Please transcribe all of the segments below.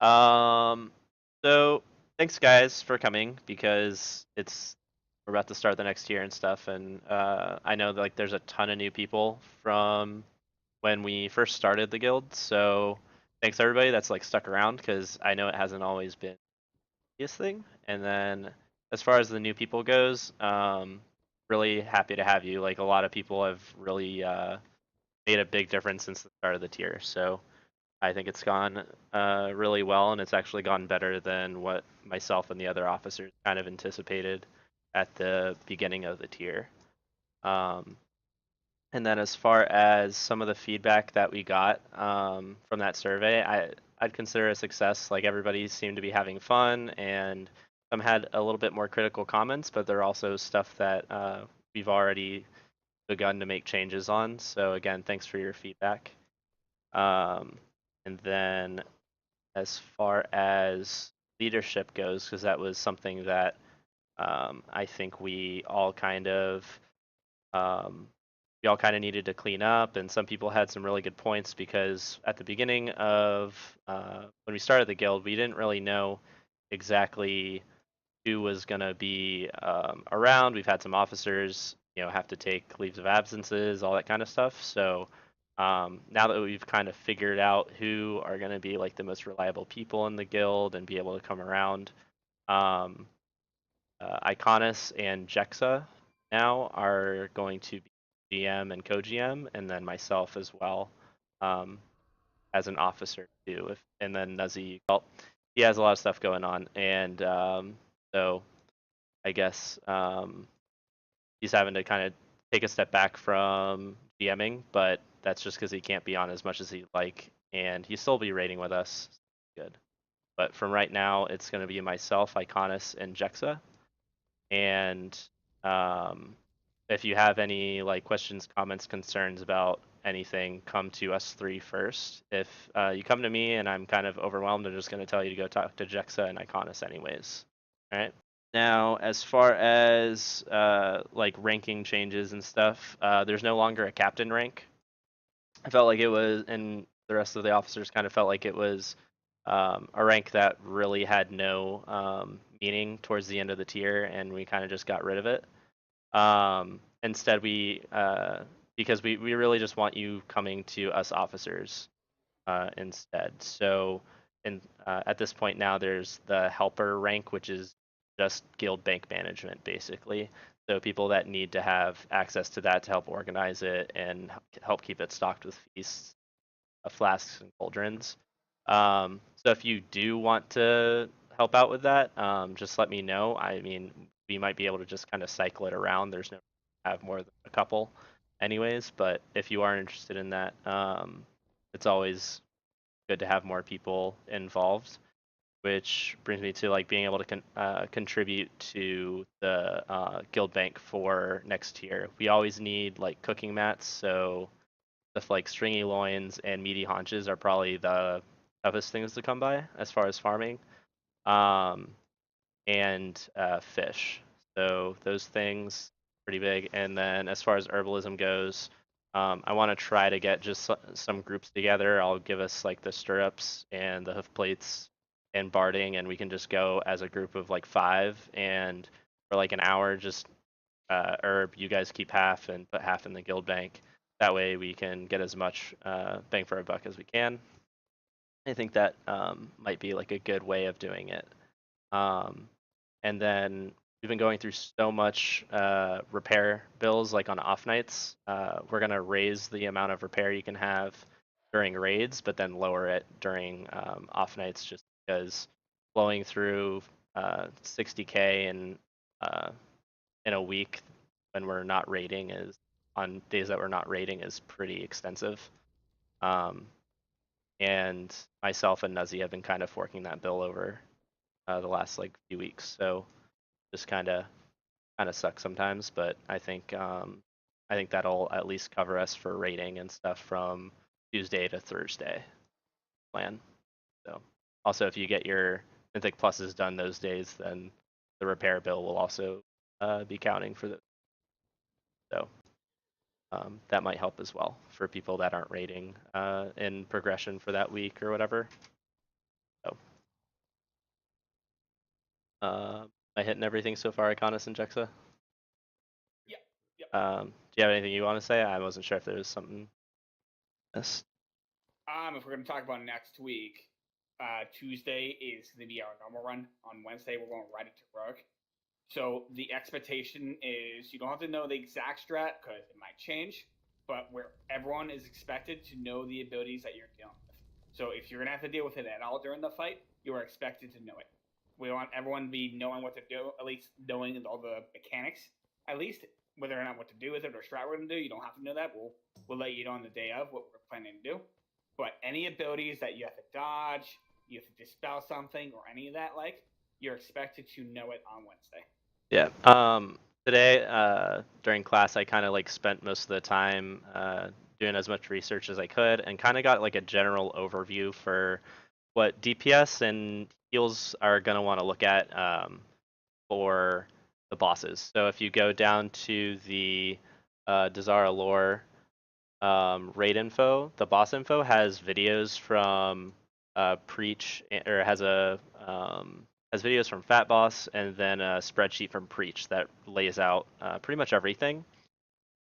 So thanks guys for coming because we're about to start the next year and stuff, and I know that, like there's a ton of new people from when we first started the guild. So thanks everybody that's like stuck around because I know it hasn't always been the easiest thing. And then as far as the new people goes, really happy to have you. Like a lot of people have really made a big difference since the start of the tier. So I think it's gone really well, and it's actually gone better than what myself and the other officers kind of anticipated at the beginning of the tier. Um, and then as far as some of the feedback that we got from that survey, I'd consider a success. Like everybody seemed to be having fun, and some had a little bit more critical comments, but there are also stuff that we've already begun to make changes on. So again, thanks for your feedback. Um, and then as far as leadership goes, because that was something that I think um, we all kind of needed to clean up, and some people had some really good points because at the beginning of when we started the guild, we didn't really know exactly who was going to be around. We've had some officers, have to take leaves of absences, all that kind of stuff. So now that we've kind of figured out who are going to be like the most reliable people in the guild and be able to come around, um, Iconis and Jexa now are going to be GM and co-GM, and then myself as well um, as an officer too. And then Nuzzy, well, he has a lot of stuff going on, and so I guess he's having to kind of take a step back from GMing, but that's just because he can't be on as much as he'd like, and he'll still be rating with us. Good. But from right now, it's going to be myself, Iconis, and Jexa. And um, if you have any like questions, comments, concerns about anything, come to us three first. If you come to me and I'm kind of overwhelmed, I'm just going to tell you to go talk to Jexa and Iconis anyways. All right. Now, as far as like ranking changes and stuff, there's no longer a captain rank. I felt like it was, and the rest of the officers kind of felt like it was a rank that really had no meaning towards the end of the tier, and we kind of just got rid of it. Instead, because we really just want you coming to us officers instead. So, at this point now, there's the helper rank, which is just guild bank management, basically. So people that need to have access to that to help organize it and help keep it stocked with feasts, flasks, and cauldrons. So if you do want to help out with that, just let me know. I mean, we might be able to just kind of cycle it around. There's no have more than a couple, anyways. But if you are interested in that, it's always good to have more people involved, which brings me to like being able to contribute to the guild bank for next year. We always need like cooking mats, so stuff like stringy loins and meaty haunches are probably the toughest things to come by as far as farming, um, and fish. So those things pretty big. And then as far as herbalism goes, I want to try to get just some groups together. I'll give us like the stirrups and the hoof plates and barding, and we can just go as a group of like 5 and for like an hour just herb. You guys keep half and put half in the guild bank. That way we can get as much bang for our buck as we can. I think that might be like a good way of doing it. Um, and then we've been going through so much repair bills, like on off nights. We're gonna raise the amount of repair you can have during raids, but then lower it during off nights, just because blowing through 60K uh, in a week when we're not raiding is on days that we're not raiding is pretty extensive. Um, and myself and Nuzzy have been kind of forking that bill over the last like few weeks. So just kind of sucks sometimes, but I think that'll at least cover us for rating and stuff from Tuesday to Thursday plan. So also if you get your Mythic pluses done those days, then the repair bill will also be counting for the so that might help as well for people that aren't rating in progression for that week or whatever. So Am I hitting everything so far, Iconis and Jexa? Yep. Yep. Do you have anything you want to say? I wasn't sure if there was something. Yes. If we're gonna talk about next week, Tuesday is gonna be our normal run. On Wednesday, we're going right into Rogue. So the expectation is you don't have to know the exact strat because it might change, but where everyone is expected to know the abilities that you're dealing with. So if you're gonna have to deal with it at all during the fight, you are expected to know it. We want everyone to be knowing what to do, at least knowing all the mechanics. At least whether or not what to do with it or strat we're gonna do, you don't have to know that. We'll let you know on the day of what we're planning to do. But any abilities that you have to dodge, you have to dispel something, or any of that, like you're expected to know it on Wednesday. Yeah. Today, during class, I kind of like spent most of the time doing as much research as I could, and kind of got like a general overview for what DPS and heals are gonna want to look at for the bosses. So if you go down to the Dazar'Alor raid info, the boss info has videos from Preach, or has videos from Fat Boss, and then a spreadsheet from Preach that lays out pretty much everything.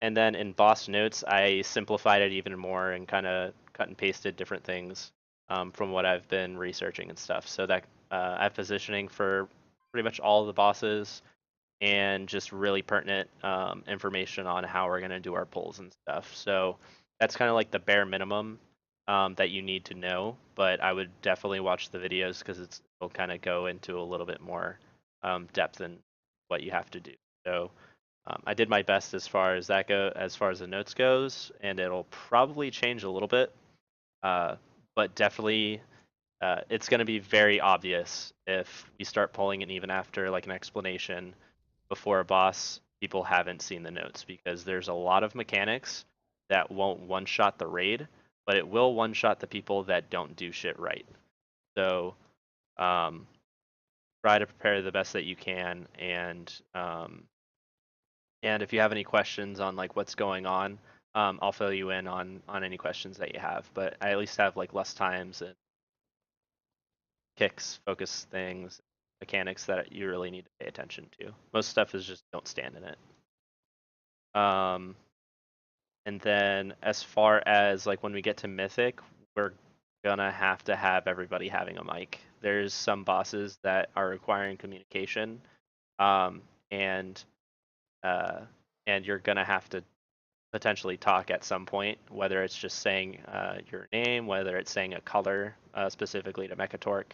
And then in boss notes, I simplified it even more and kind of cut and pasted different things from what I've been researching and stuff. So that I have positioning for pretty much all of the bosses, and just really pertinent information on how we're going to do our polls and stuff. So that's kind of like the bare minimum that you need to know. But I would definitely watch the videos because it'll kind of go into a little bit more depth in what you have to do. So I did my best as far as that as far as the notes goes, and it'll probably change a little bit, uh, but definitely it's going to be very obvious if we start pulling it even after like an explanation before a boss, people haven't seen the notes because there's a lot of mechanics that won't one shot the raid, but it will one shot the people that don't do shit right. So um, try to prepare the best that you can, and if you have any questions on like what's going on, I'll fill you in on any questions that you have. But I at least have like less times and kicks, focus things, mechanics that you really need to pay attention to. Most stuff is just don't stand in it. Um, And then as far as like when we get to Mythic, we're gonna have to have everybody having a mic. There's some bosses that are requiring communication, um, and uh, and you're gonna have to potentially talk at some point, whether it's just saying your name, whether it's saying a color specifically to Mechatork.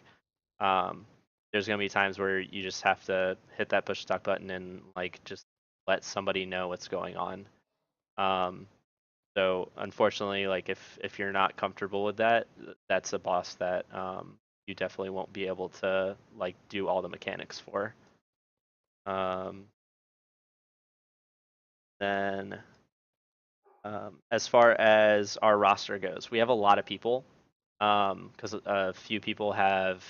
Um, there's gonna be times where you just have to hit that push talk button and like just let somebody know what's going on. Um, so unfortunately, like if you're not comfortable with that, that's a boss that you definitely won't be able to like do all the mechanics for. Um, then as far as our roster goes, we have a lot of people because a few people have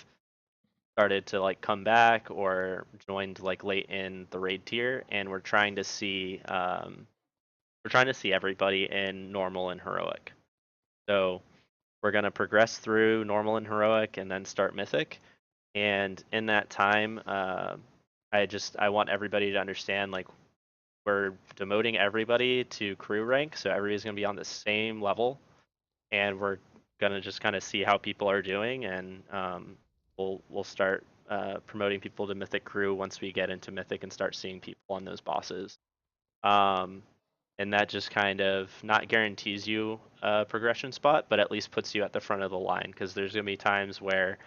started to like come back or joined like late in the raid tier, and we're trying to see everybody in normal and heroic. So we're going to progress through normal and heroic and then start mythic. And in that time, I want everybody to understand like we're demoting everybody to crew rank, so everybody's going to be on the same level, and we're going to just kind of see how people are doing, and we'll start promoting people to mythic crew once we get into mythic and start seeing people on those bosses. Um, and that just kind of not guarantees you a progression spot, but at least puts you at the front of the line because there's going to be times where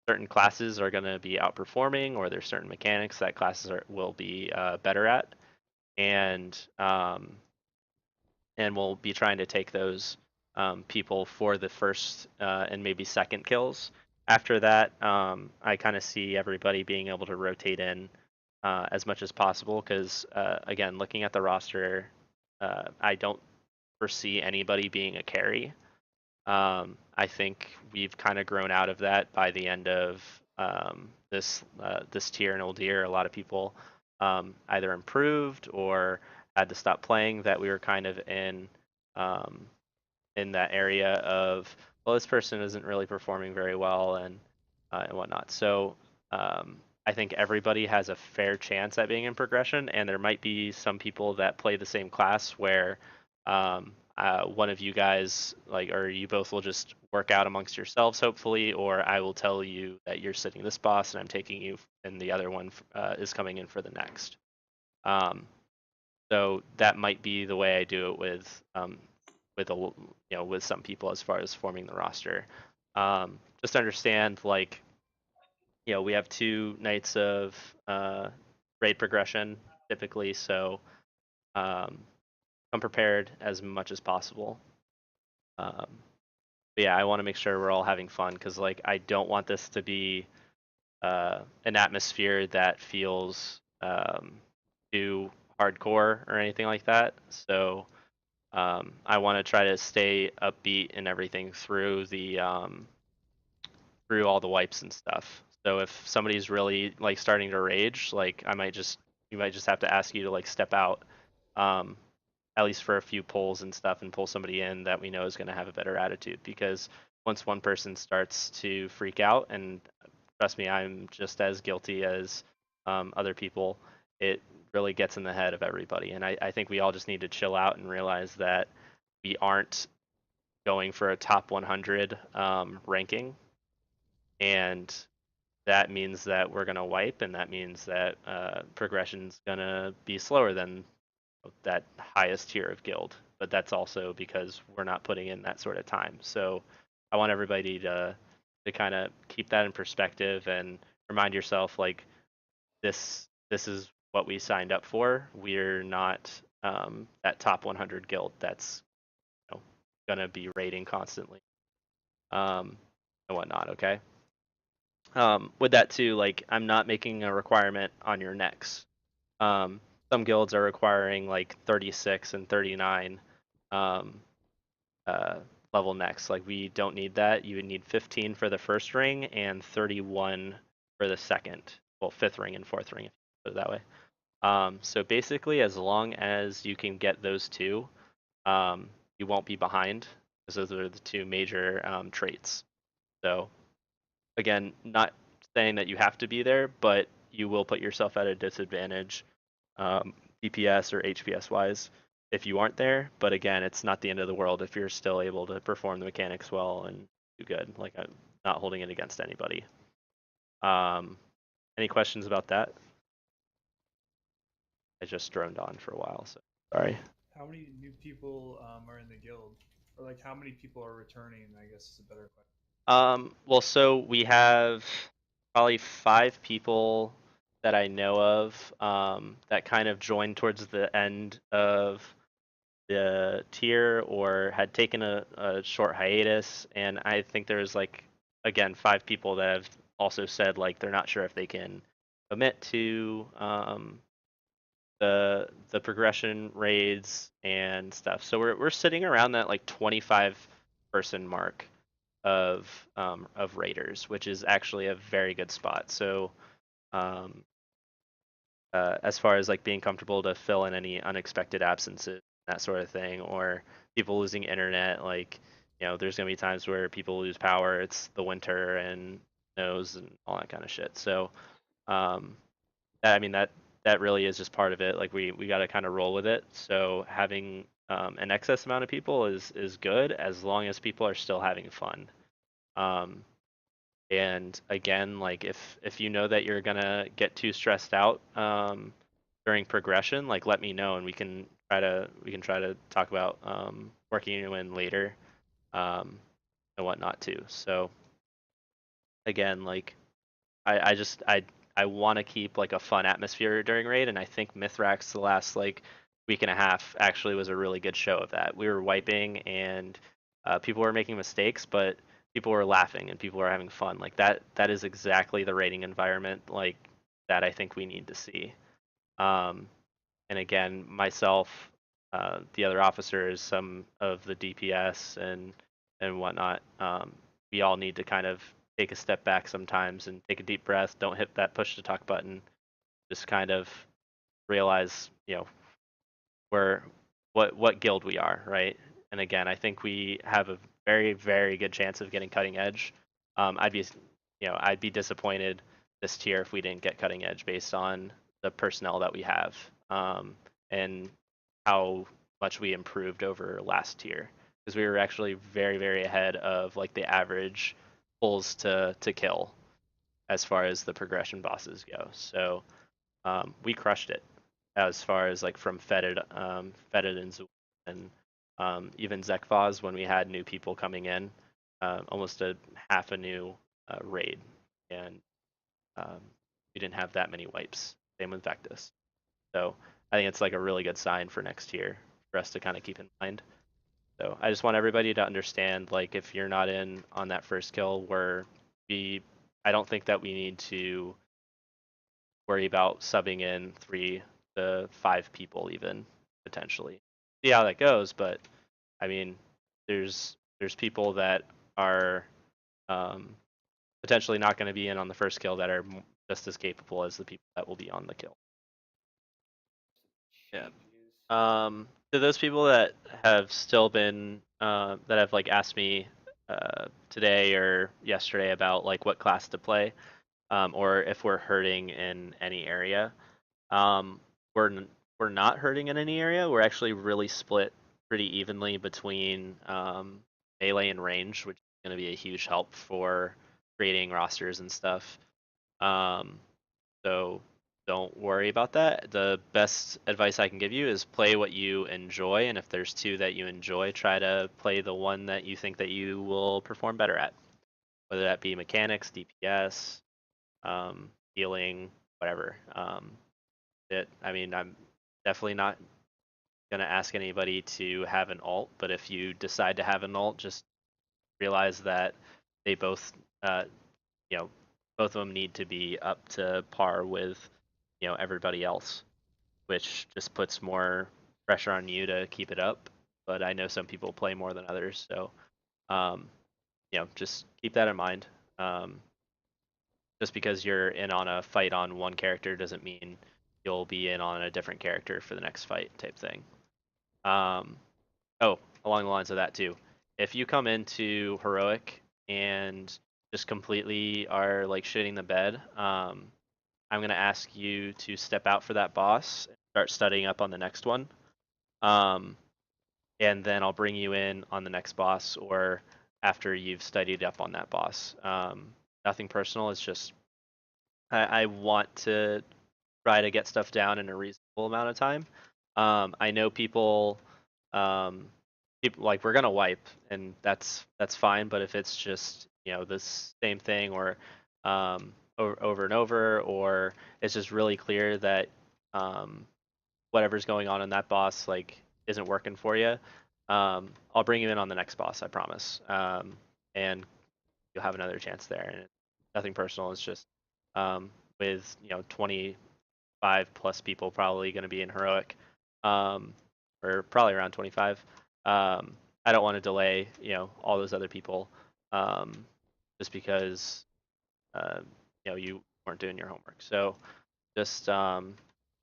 certain classes are going to be outperforming, or there's certain mechanics that will be better at, and we'll be trying to take those people for the first and maybe second kills. After that, I kind of see everybody being able to rotate in as much as possible because, again, looking at the roster, I don't foresee anybody being a carry. I think we've kind of grown out of that by the end of this tier in Uldir. A lot of people either improved or had to stop playing. That we were kind of um, in that area of, well, this person isn't really performing very well and whatnot. So I think everybody has a fair chance at being in progression, and there might be some people that play the same class where one of you guys, like, or you both will just work out amongst yourselves, hopefully, or I will tell you that you're sitting this boss and I'm taking you, and the other one is coming in for the next. Um, so that might be the way I do it with with some people as far as forming the roster. Just understand, like, we have 2 nights of raid progression typically, so um, come prepared as much as possible. Um, but yeah, I want to make sure we're all having fun because, like, I don't want this to be an atmosphere that feels too hardcore or anything like that. So I want to try to stay upbeat and everything through all the wipes and stuff. So if somebody's really like starting to rage, like you might just have to ask you to like step out, um, at least for a few pulls and stuff, and pull somebody in that we know is going to have a better attitude. Because once one person starts to freak out, and trust me, I'm just as guilty as other people, it really gets in the head of everybody. And I think we all just need to chill out and realize that we aren't going for a top 100 ranking, and that means that we're going to wipe, and that means that progression's going to be slower than that highest tier of guild. But that's also because we're not putting in that sort of time. So I want everybody to kind of keep that in perspective and remind yourself, like, this is what we signed up for. We're not that top 100 guild that's gonna be raiding constantly, um, and whatnot. Okay. With that too, like, I'm not making a requirement on your necks. Some guilds are requiring like 36 and 39 um, uh, level necks. Like, we don't need that. You would need 15 for the first ring and 31 for the second. Well, fifth ring and fourth ring, if you put it that way. So basically, as long as you can get those two, um, you won't be behind, because those are the 2 major traits. So again, not saying that you have to be there, but you will put yourself at a disadvantage, um, DPS or HPS wise, if you aren't there. But again, it's not the end of the world if you're still able to perform the mechanics well and do good. Like, I'm not holding it against anybody. Um, any questions about that? I just droned on for a while, so sorry. How many new people are in the guild, or like how many people are returning? I guess is a better question. Well, so we have probably 5 people that I know of that kind of joined towards the end of the tier or had taken a short hiatus. And I think there's, like, again, 5 people that have also said, like, they're not sure if they can commit to the progression raids and stuff. So we're sitting around that like 25 person mark of raiders, which is actually a very good spot. So um, as far as like being comfortable to fill in any unexpected absences, that sort of thing, or people losing internet, like, there's gonna be times where people lose power. It's the winter and snows and all that kind of shit. So um, I mean, that really is just part of it. Like, we got to kind of roll with it. So having an excess amount of people is good, as long as people are still having fun. Um, and again, like, if you know that you're gonna get too stressed out during progression, like, let me know, and we can try to talk about working you in later, um, and whatnot too. So again, like, I want to keep like a fun atmosphere during raid, and I think Mithrax the last like week and a half actually was a really good show of that. We were wiping, and people were making mistakes, but people were laughing and people were having fun. Like, that is exactly the raiding environment, like, that I think we need to see. Um, and again, myself, the other officers, some of the DPS and whatnot, we all need to kind of take a step back sometimes and take a deep breath. Don't hit that push to talk button. Just kind of realize, where what guild we are, right? And again, I think we have a very, very good chance of getting cutting edge. I'd be disappointed this tier if we didn't get cutting edge based on the personnel that we have, and how much we improved over last tier, because we were actually very, very ahead of like the average pulls to kill as far as the progression bosses go. So we crushed it as far as like from Fetid, Fetid and Zul, and even Zekvaz when we had new people coming in, almost a half a new raid, and um, we didn't have that many wipes. Same with Vectus. So I think it's like a really good sign for next year for us to kind of keep in mind. So I just want everybody to understand, like, if you're not in on that first kill, I don't think that we need to worry about subbing in 3 to 5 people even potentially. See how that goes, but I mean, there's people that are potentially not going to be in on the first kill that are just as capable as the people that will be on the kill. Yeah. To those people that have still been that have like asked me today or yesterday about like what class to play, or if we're hurting in any area, um, we're we're not hurting in any area. We're actually really split pretty evenly between melee and range, which is going to be a huge help for creating rosters and stuff. So don't worry about that. The best advice I can give you is play what you enjoy, and if there's 2 that you enjoy, try to play the one that you think that you will perform better at, whether that be mechanics, DPS, healing, whatever. I mean, I'm definitely not gonna ask anybody to have an alt, but if you decide to have an alt, just realize that they both, you know, both of them need to be up to par with, everybody else, which just puts more pressure on you to keep it up. But I know some people play more than others, so um, just keep that in mind. Just because you're in on a fight on one character doesn't mean you'll be in on a different character for the next fight type thing. Oh, along the lines of that too. If you come into heroic and just completely are like shitting the bed, I'm gonna ask you to step out for that boss and start studying up on the next one. And then I'll bring you in on the next boss or after you've studied up on that boss. Nothing personal. It's just I want to try to get stuff down in a reasonable amount of time. I know um, people like we're gonna wipe, and that's fine. But if it's just the same thing or over and over, or it's just really clear that whatever's going on in that boss like isn't working for you, I'll bring you in on the next boss. I promise. And you'll have another chance there. And nothing personal. It's just with 25 plus people probably going to be in heroic, or probably around 25. I don't want to delay all those other people, just because you weren't doing your homework. So just try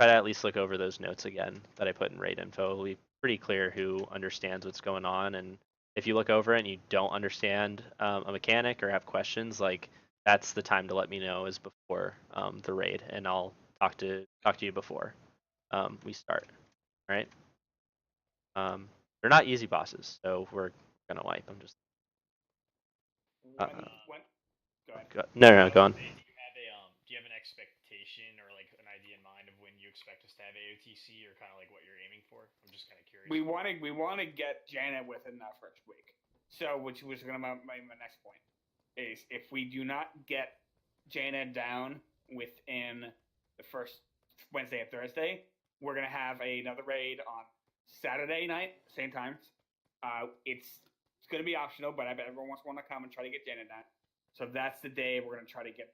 to at least look over those notes again that I put in raid info. It'll be pretty clear who understands what's going on, and if you look over it and you don't understand a mechanic or have questions, like that's the time to let me know is before the raid, and I'll talk to you before we start. All right. They're not easy bosses, so we're gonna wipe. I'm just. Go ahead. No, go on. Do you have an expectation or like an idea in mind of when you expect us to have AOTC, or kind of like what you're aiming for? I'm just kind of curious. We want to get Janet within that first week. So, which was going to be my next point, is if we do not get Janet down within the first Wednesday and Thursday, we're going to have another raid on Saturday night, same time. It's going to be optional, but I bet everyone wants to come and try to get Janet down. So that's the day we're going to try to get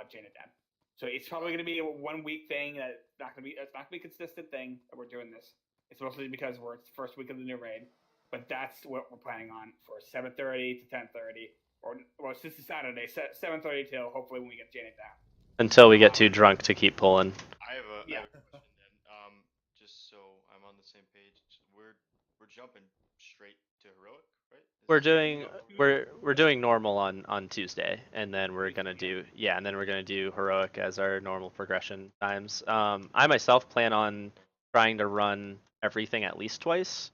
Janet down. So it's probably going to be a 1 week thing. It's not going to be a consistent thing that we're doing this. It's mostly because it's the first week of the new raid. But that's what we're planning on for 7:30 to 10:30, or well, since it's Saturday, 7:30 till hopefully when we get Janet down. Until we get too drunk to keep pulling. I have a question then. Just so I'm on the same page, we're jumping straight to heroic, right? We're Is it doing normal? we're doing normal on Tuesday, and then we're gonna Tuesday, do and then we're gonna do heroic as our normal progression times. I myself plan on trying to run everything at least twice.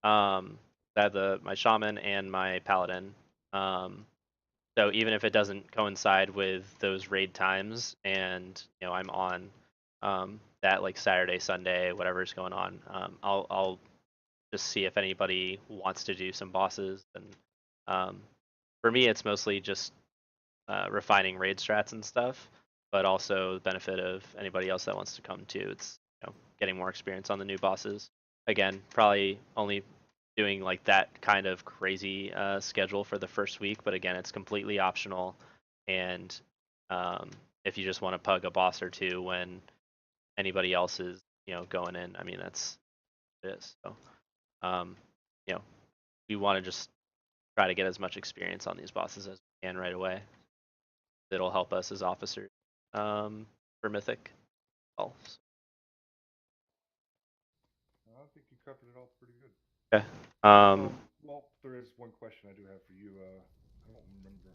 I have my shaman and my paladin. So even if it doesn't coincide with those raid times, and I'm on that like Saturday, Sunday, whatever's going on, I'll just see if anybody wants to do some bosses. And for me, it's mostly just refining raid strats and stuff, but also the benefit of anybody else that wants to come too. It's getting more experience on the new bosses. Again, probably only doing like that kind of crazy schedule for the first week, but again, it's completely optional. And if you just want to pug a boss or two when anybody else is going in, I mean that's it is. So um, you know we want to just try to get as much experience on these bosses as we can right away. It'll help us as officers for Mythic. So. I think you covered it all pretty good. Okay. Um, Well, there is one question I do have for you. I don't remember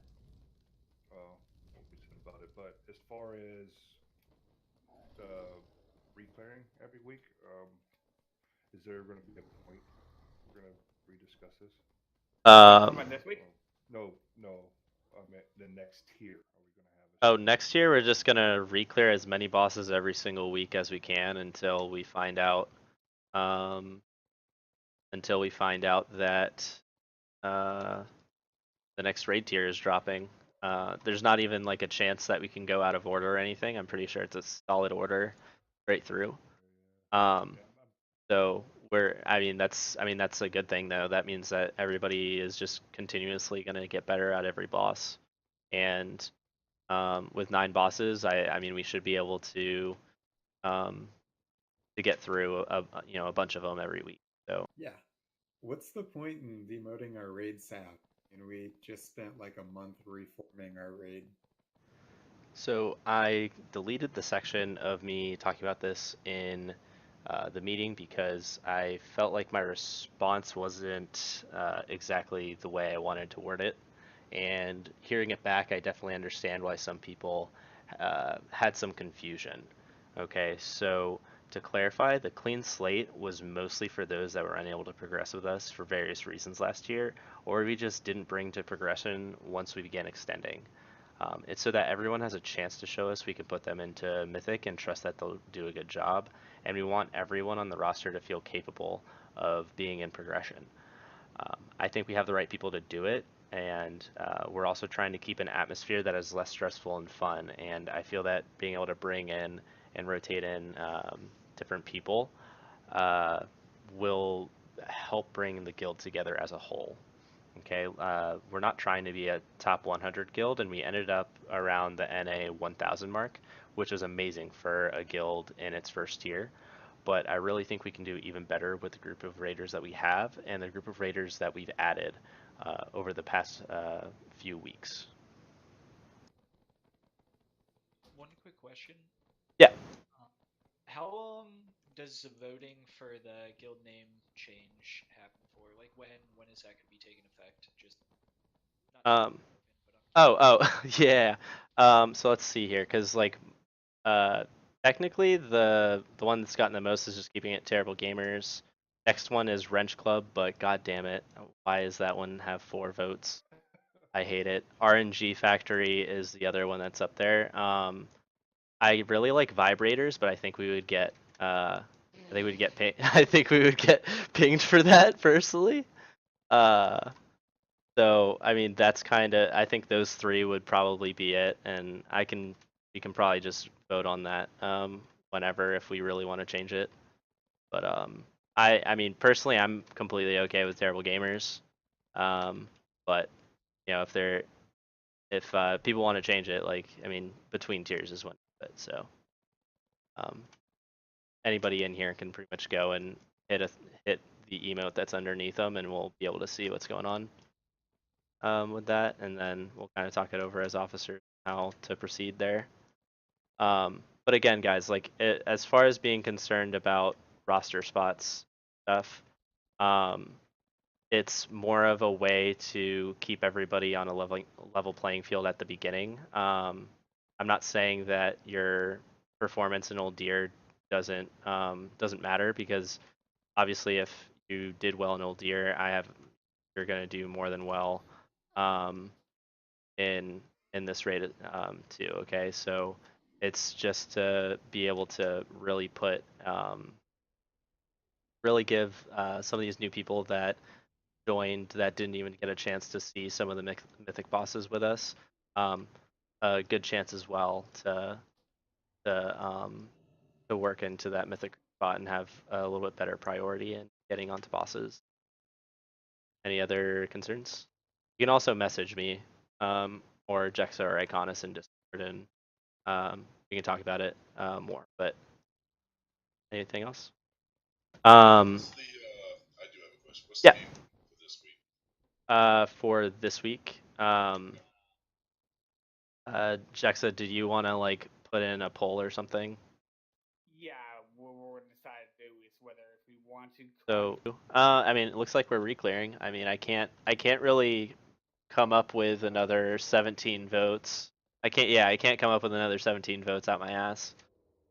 what we said about it, but as far as reclearing every week, is there going to be a point we're going to rediscuss this? talking um, about this week. No, no. I meant the next tier. Are we going to have oh, next year we're just gonna re-clear as many bosses every single week as we can until we find out. Um, until we find out that uh, the next raid tier is dropping. There's not even like a chance that we can go out of order or anything. I'm pretty sure it's a solid order straight through. Um, so that's a good thing though. That means that everybody is just continuously gonna get better at every boss. And with 9 bosses, I mean we should be able um, to get through a bunch of them every week. So Yeah. What's the point in demoting our raid sap? And we just spent like a month reforming our raid. So I deleted the section of me talking about this in the meeting because I felt like my response wasn't exactly the way I wanted to word it. And hearing it back, I definitely understand why some people had some confusion. Okay, so to clarify, the clean slate was mostly for those that were unable to progress with us for various reasons last year, or we just didn't bring to progression once we began extending. It's so that everyone has a chance to show us we can put them into Mythic and trust that they'll do a good job. And we want everyone on the roster to feel capable of being in progression. I think we have the right people to do it, and we're also trying to keep an atmosphere that is less stressful and fun. And I feel that being able to bring in and rotate in different people uh, will help bring the guild together as a whole. Okay, we're not trying to be a top 100 guild, and we ended up around the NA 1000 mark, which is amazing for a guild in its first year. But I really think we can do even better with the group of raiders that we have and the group of raiders that we've added over the past few weeks. One quick question. Yeah. Um, how does the voting for the guild name change happen for? Like when is that going to be taking effect? Just not to Um, put you in, but I'm curious. yeah. So let's see here, because like uh, technically the one that's gotten the most is just keeping it terrible gamers. Next one is Wrench Club, but god damn it, why is that one have 4 votes? I hate it. RNG Factory is the other one that's up there. I really like vibrators, but I think we would get I think we would get pinged for that personally. Uh, so I mean that's kind of I think those 3 would probably be it, and we can probably just vote on that whenever if we really want to change it. But I mean personally I'm completely okay with terrible gamers. Um, but if people want to change it, like I mean between tiers is one. But so um, anybody in here can pretty much go and hit the emote that's underneath them, and we'll be able to see what's going on with that, and then we'll kind of talk it over as officers how to proceed there. But again, guys, like as far as being concerned about roster spots stuff, um, it's more of a way to keep everybody on a level playing field at the beginning. I'm not saying that your performance in Old Deer doesn't matter, because obviously if you did well in Old Deer, you're gonna do more than well um, in this raid too. Okay, so it's just to be able to really give some of these new people that joined that didn't even get a chance to see some of the mythic bosses with us um, a good chance as well to to work into that mythic spot and have a little bit better priority in getting onto bosses. Any other concerns? You can also message me or Jexa or Iconis in Discord, and we can talk about it more. But anything else? I do have a question. What's Yeah. the game for this week? For this week, Jexa, did you want to like put in a poll or something? Yeah, what we're gonna decide to do is whether if we want to. So, I mean, it looks like we're reclearing. I mean, I can't really come up with another 17 votes. I can't come up with another 17 votes out my ass.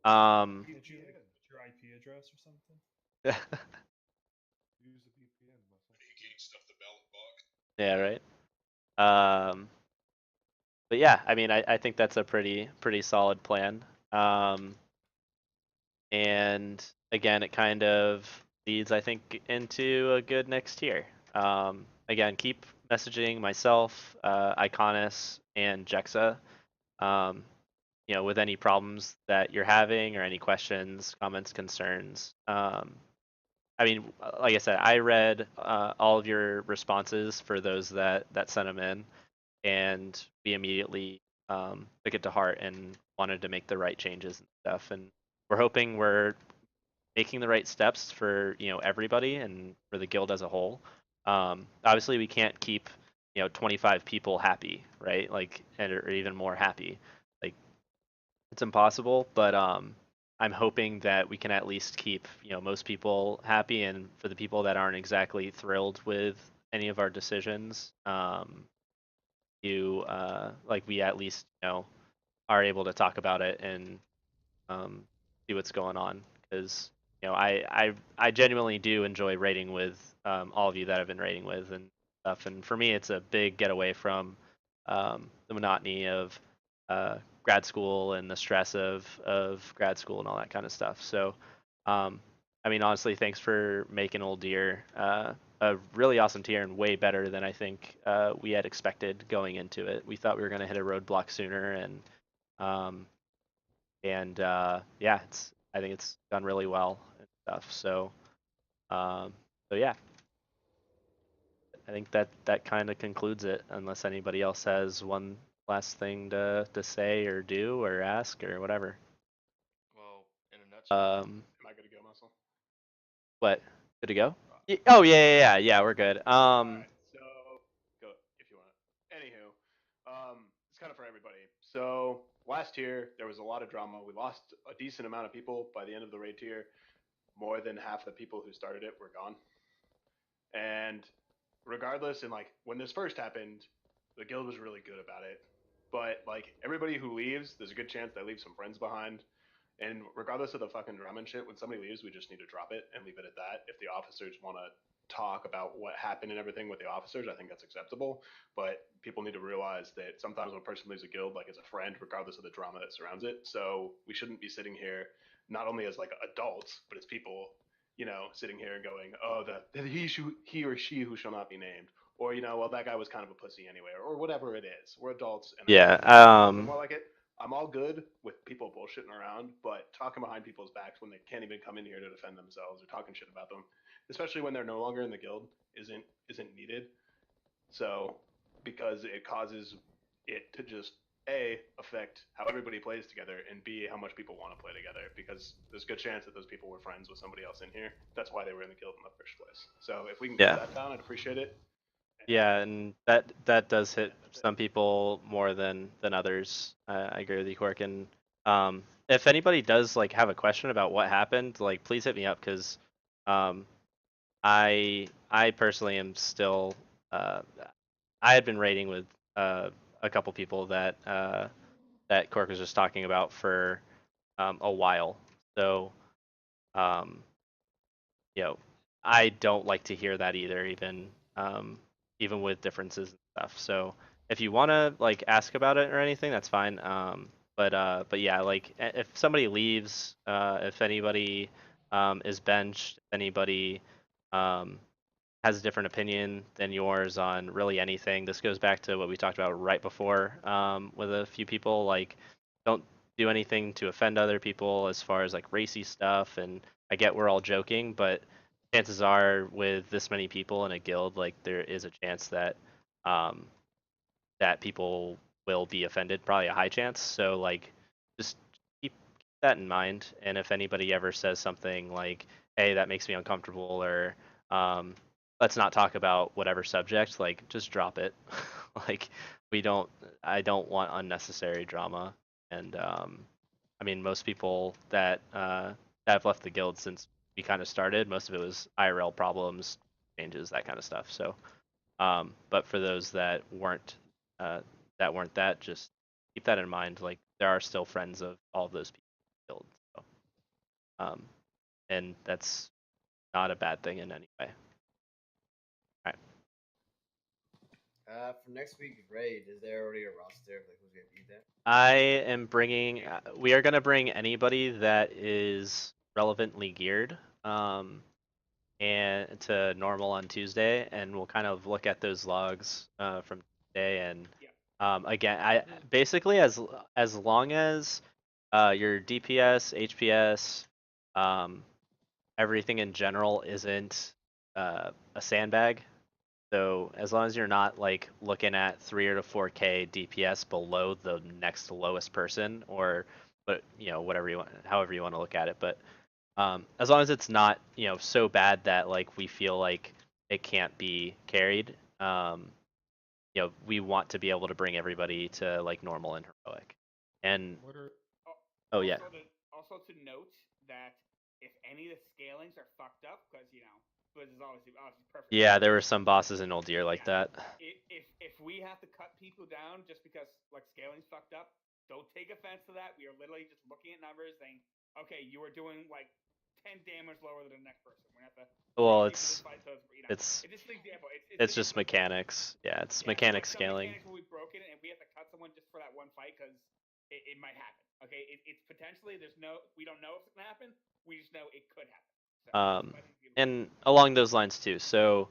Did you like put your IP address or something? Use the VPN, muscle. You can't stuff the ballot box. Yeah, right. But yeah, I mean, I think that's a pretty solid plan. And again, it kind of leads, I think, into a good next tier. Again, keep messaging myself, Iconis, and Jexa. With any problems that you're having or any questions, comments, concerns. I mean, like I said, I read all of your responses for those that sent them in, and we immediately took it to heart and wanted to make the right changes and stuff. And we're hoping we're making the right steps for everybody and for the guild as a whole. Obviously, we can't keep 25 people happy, right? Like, or even more happy. Like, it's impossible. But I'm hoping that we can at least keep most people happy, and for the people that aren't exactly thrilled with any of our decisions, you like we at least are able to talk about it and see what's going on, because I genuinely do enjoy raiding with all of you that I've been raiding with and stuff, and for me it's a big getaway from the monotony of grad school and the stress of grad school and all that kind of stuff. So I mean, honestly, thanks for making Old Deer a really awesome tier and way better than I think we had expected going into it. We thought we were going to hit a roadblock sooner, um, yeah, I think it's done really well and stuff. So yeah, I think that kind of concludes it. Unless anybody else has one last thing to say or do or ask or whatever. Well, in a nutshell, Um, am I good to go, Muscle? what? Good to go? Oh yeah, we're good. Alright, so go if you want. Anywho, it's kind of for everybody. So last year there was a lot of drama. We lost a decent amount of people by the end of the raid tier. More than half the people who started it were gone. And regardless, and like when this first happened, the guild was really good about it. But like everybody who leaves, there's a good chance they leave some friends behind. And regardless of the fucking drama and shit, when somebody leaves, we just need to drop it and leave it at that. If the officers want to talk about what happened and everything with the officers, I think that's acceptable. But people need to realize that sometimes when a person leaves a guild, like it's a friend, regardless of the drama that surrounds it. So we shouldn't be sitting here not only as like adults, but as people, sitting here and going, oh, he or she who shall not be named, or well, that guy was kind of a pussy anyway, or whatever it is. We're adults, and I yeah. think a little bit more like it. I'm all good with people bullshitting around, but talking behind people's backs when they can't even come in here to defend themselves or talking shit about them, especially when they're no longer in the guild, isn't needed. So, because it causes it to just A, affect how everybody plays together, and B, how much people want to play together, because there's a good chance that those people were friends with somebody else in here. That's why they were in the guild in the first place. So if we can Yeah. cut that down, I'd appreciate it. Yeah, and that does hit some people more than others. I agree with you, Cork. And if anybody does like have a question about what happened, like please hit me up, because I personally am still. I had been raiding with a couple people that Cork was just talking about for a while. So um, you know, I don't like to hear that either, even with differences and stuff. So if you want to like ask about it or anything, that's fine. But yeah, like if somebody leaves, if anybody is benched, if anybody um, has a different opinion than yours on really anything. This goes back to what we talked about right before with a few people. Like, don't do anything to offend other people as far as like racy stuff. And I get we're all joking, but chances are with this many people in a guild, like there is a chance that um, that people will be offended. Probably a high chance. So like, just keep that in mind. And if anybody ever says something like, "Hey, that makes me uncomfortable," or um, "Let's not talk about whatever subject," like just drop it. Like we don't. I don't want unnecessary drama. And I mean, most people that have left the guild since we kind of started, most of it was IRL problems, changes, that kind of stuff. So but for those uh, that weren't that, just keep that in mind. Like there are still friends of all of those people killed. So, and that's not a bad thing in any way. All right. For next week's raid, is there already a roster of like who's gonna be there? I am bringing. We are gonna bring anybody that is relevantly geared. And to normal on Tuesday, and we'll kind of look at those logs from today. And again, I basically as long as your DPS, HPS, everything in general isn't a sandbag. So as long as you're not like looking at 3 or to 4K DPS below the next lowest person, or but whatever you want, however you want to look at it, but as long as it's not, so bad that like we feel like it can't be carried, we want to be able to bring everybody to like normal and heroic. And What are oh yeah, Also to note that if any of the scalings are fucked up, because Blizz is obviously perfect. yeah, there were some bosses in Old Year like that. If we have to cut people down just because like scaling's fucked up, don't take offense to that. We are literally just looking at numbers saying, okay, you are doing like 10 damage lower than the next person. We have to. Well, it's just an example. It's just mechanics. Yeah, it's mechanics some scaling. mechanics will be broken, and we have to cut someone just for that one fight because it might happen. Okay, it's potentially we don't know if it's gonna happen. We just know it could happen. So, and along those lines too. So,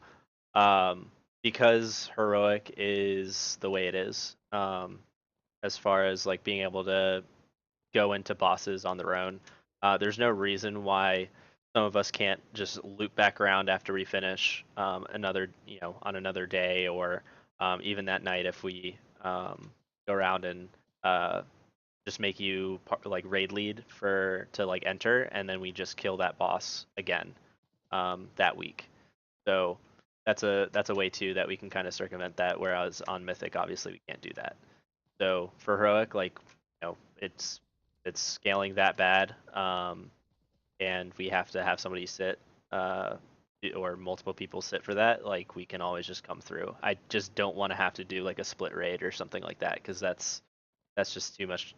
because heroic is the way it is, as far as like being able to go into bosses on their own, there's no reason why some of us can't just loop back around after we finish another, on another day, or even that night if we go around and just make you like raid lead to like enter, and then we just kill that boss again that week. So that's a way too that we can kind of circumvent that. Whereas on Mythic, obviously we can't do that. So for heroic, like it's scaling that bad, and we have to have somebody sit, or multiple people sit for that. Like we can always just come through. I just don't want to have to do like a split raid or something like that, because that's just too much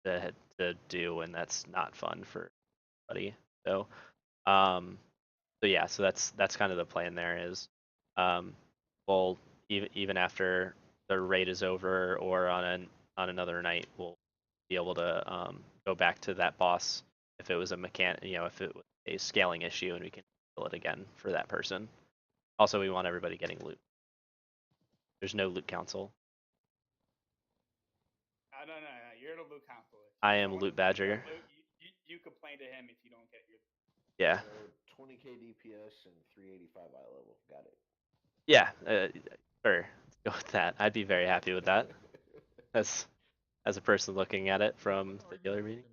to do, and that's not fun for anybody. So um, so yeah, so that's kind of the plan there is, we'll even after the raid is over, or on another night, we'll be able to go back to that boss if it was if it was a scaling issue, and we can kill it again for that person. Also, we want everybody getting loot. There's no loot council. No. You're the loot council. I am Loot Badger. You complain to him if you don't get your. Yeah. So 20k DPS and 385 eye level. Got it. Yeah. Sure. Let's go with that. I'd be very happy with that. As a person looking at it from the dealer meeting.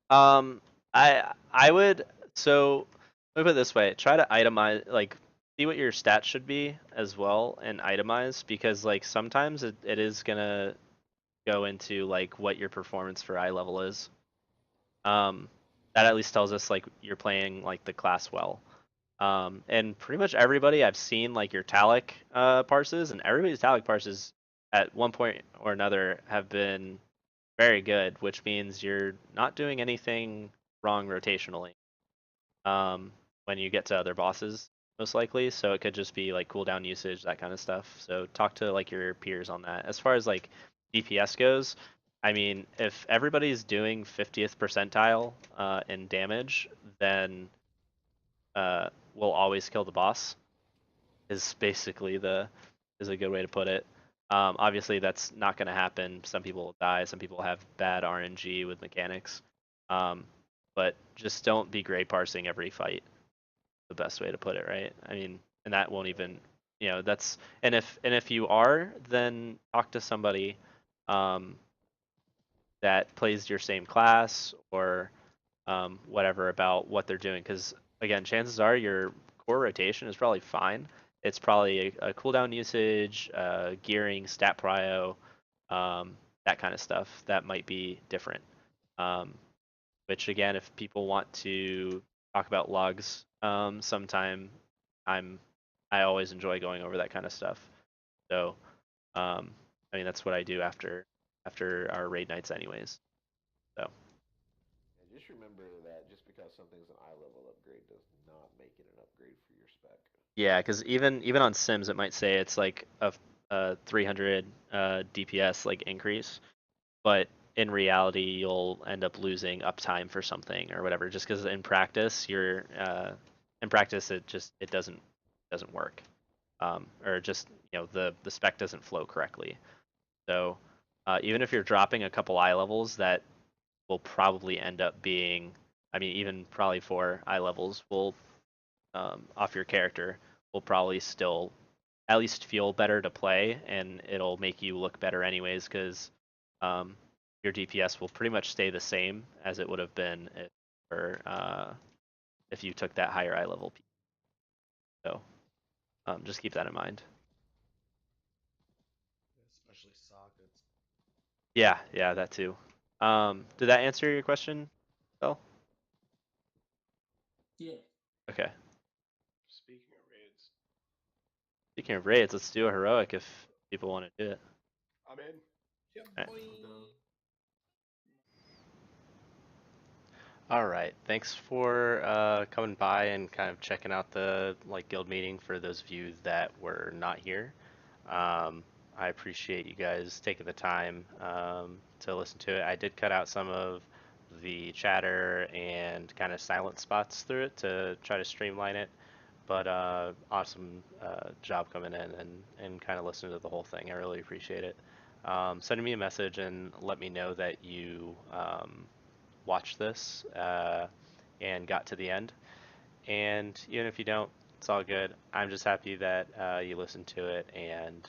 I would, so let me put it this way: try to itemize, like see what your stats should be as well, and itemize, because like sometimes it is gonna go into like what your performance for eye level is. That at least tells us like you're playing like the class well. And pretty much everybody I've seen like your Talic parses, and everybody's Talic parses at one point or another have been very good, which means you're not doing anything wrong rotationally when you get to other bosses, most likely. So it could just be like cooldown usage, that kind of stuff. So talk to like your peers on that. As far as like DPS goes, I mean, if everybody's doing 50th percentile in damage, then we'll always kill the boss. Is basically the is a good way to put it. Obviously, that's not going to happen. Some people will die. Some people have bad RNG with mechanics. Um, but just don't be gray parsing every fight. The best way to put it, right? I mean, and that won't even, that's and if you are, then talk to somebody um, that plays your same class or whatever about what they're doing. Because again, chances are your core rotation is probably fine. It's probably a cooldown usage, gearing, stat prio, that kind of stuff that might be different. Um, which again, if people want to talk about logs sometime, I'm I always enjoy going over that kind of stuff. So I mean that's what I do after our raid nights anyways. So And just remember that just because something's an eye level upgrade does not make it an upgrade for your spec. yeah, because even on Sims it might say it's like a 300 DPS like increase, but in reality you'll end up losing uptime for something or whatever just because in practice it doesn't work, or just the spec doesn't flow correctly. So even if you're dropping a couple eye levels, that will probably end up being, I mean, even probably 4 eye levels will off your character will probably still at least feel better to play, and it'll make you look better anyways because um, your DPS will pretty much stay the same as it would have been if you took that higher eye level. So just keep that in mind. Especially sockets. Yeah, that too. Did that answer your question, Phil? Yeah. Okay. Speaking of raids, Speaking of raids, let's do a heroic if people want to do it. I'm in. Yep. Alright. Boy. All right. Thanks for coming by and kind of checking out the guild meeting for those of you that were not here. I appreciate you guys taking the time to listen to it. I did cut out some of the chatter and kind of silent spots through it to try to streamline it. But awesome job coming in and kind of listening to the whole thing. I really appreciate it. Sending me a message and let me know that you watched this and got to the end. And even if you don't, it's all good. I'm just happy that you listened to it and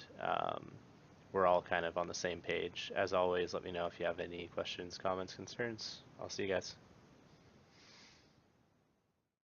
we're all kind of on the same page. As always, let me know if you have any questions, comments, concerns. I'll see you guys.